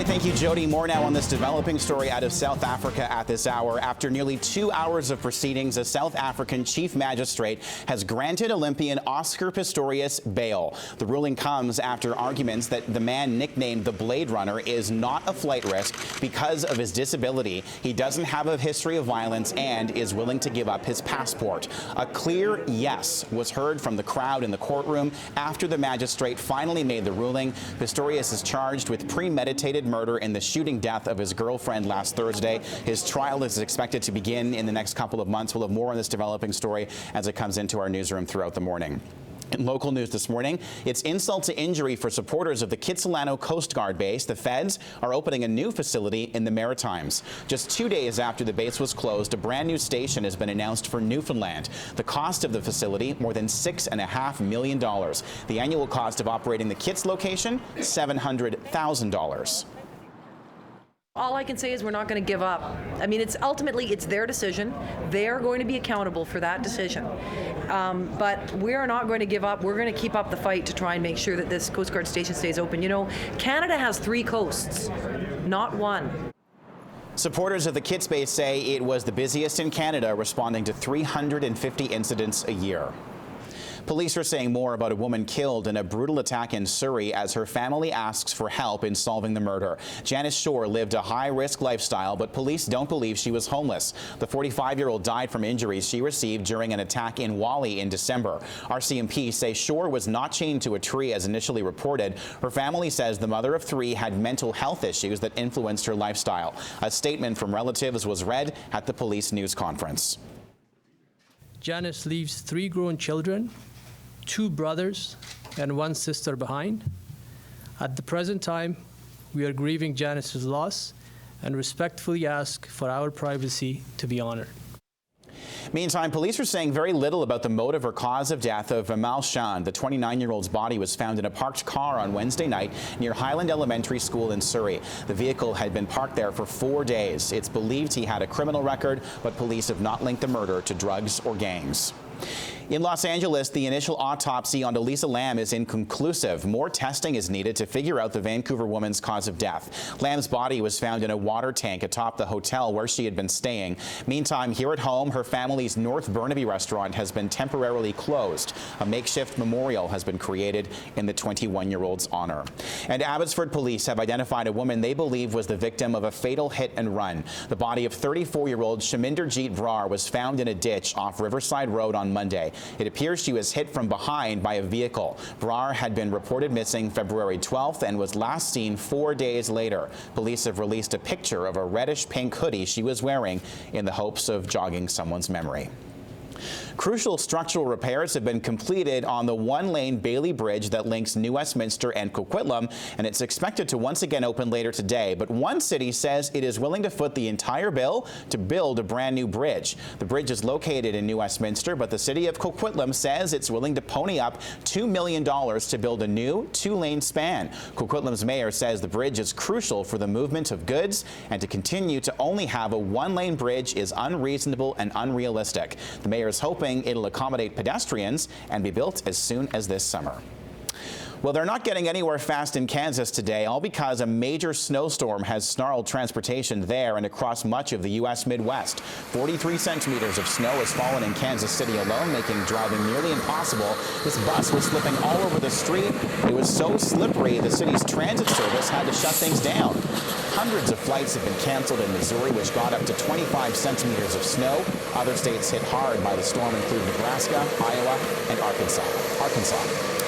right, thank you, Jody. More now on this developing story out of South Africa at this hour. After nearly 2 hours of proceedings, a South African chief magistrate has granted Olympian Oscar Pistorius bail. The ruling comes after arguments that the man nicknamed the Blade Runner is not a flight risk because of his disability. He doesn't have a history of violence and is willing to give up his passport. A clear yes was heard from the crowd in the courtroom after the magistrate finally made the ruling. Pistorius is charged with premeditated murder in the shooting death of his girlfriend last Thursday. His trial is expected to begin in the next couple of months. We'll have more on this developing story as it comes into our newsroom throughout the morning. In local news this morning, it's insult to injury for supporters of the Kitsilano Coast Guard base. The feds are opening a new facility in the Maritimes. Just 2 days after the base was closed, a brand new station has been announced for Newfoundland. The cost of the facility, more than $6.5 million. The annual cost of operating the Kits location, $700,000. All I can say is we're not going to give up. I mean, ultimately it's their decision. They're going to be accountable for that decision. But we're not going to give up. We're going to keep up the fight to try and make sure that this Coast Guard station stays open. You know, Canada has 3 coasts, not 1. Supporters of the Kits base say it was the busiest in Canada, responding to 350 incidents a year. Police are saying more about a woman killed in a brutal attack in Surrey as her family asks for help in solving the murder. Janice Shore lived a high-risk lifestyle, but police don't believe she was homeless. The 45-year-old died from injuries she received during an attack in Whalley in December. RCMP say Shore was not chained to a tree as initially reported. Her family says the mother of 3 had mental health issues that influenced her lifestyle. A statement from relatives was read at the police news conference. Janice leaves 3 grown children, 2 brothers and 1 sister behind. At the present time, we are grieving Janice's loss and respectfully ask for our privacy to be honored. Meantime, police are saying very little about the motive or cause of death of Amal Shan. The 29-year-old's body was found in a parked car on Wednesday night near Highland Elementary School in Surrey. The vehicle had been parked there for 4 days. It's believed he had a criminal record, but police have not linked the murder to drugs or gangs. In Los Angeles, the initial autopsy on Lisa Lam is inconclusive. More testing is needed to figure out the Vancouver woman's cause of death. Lam's body was found in a water tank atop the hotel where she had been staying. Meantime, here at home, her family's North Burnaby restaurant has been temporarily closed. A makeshift memorial has been created in the 21-year-old's honor. And Abbotsford police have identified a woman they believe was the victim of a fatal hit and run. The body of 34-year-old Shaminderjeet Brar was found in a ditch off Riverside Road on Monday. It appears she was hit from behind by a vehicle. Brar had been reported missing February 12th and was last seen 4 days later. Police have released a picture of a reddish-pink hoodie she was wearing in the hopes of jogging someone's memory. Crucial structural repairs have been completed on the 1-lane Bailey Bridge that links New Westminster and Coquitlam, and it's expected to once again open later today. But one city says it is willing to foot the entire bill to build a brand new bridge. The bridge is located in New Westminster, but the city of Coquitlam says it's willing to pony up $2 million to build a new 2-lane span. Coquitlam's mayor says the bridge is crucial for the movement of goods, and to continue to only have a 1-lane bridge is unreasonable and unrealistic. The mayor is hoping it'll accommodate pedestrians and be built as soon as this summer. Well, they're not getting anywhere fast in Kansas today, all because a major snowstorm has snarled transportation there and across much of the U.S. Midwest. 43 centimeters of snow has fallen in Kansas City alone, making driving nearly impossible. This bus was slipping all over the street. It was so slippery, the city's transit service had to shut things down. Hundreds of flights have been canceled in Missouri, which got up to 25 centimeters of snow. Other states hit hard by the storm include Nebraska, Iowa, and Arkansas.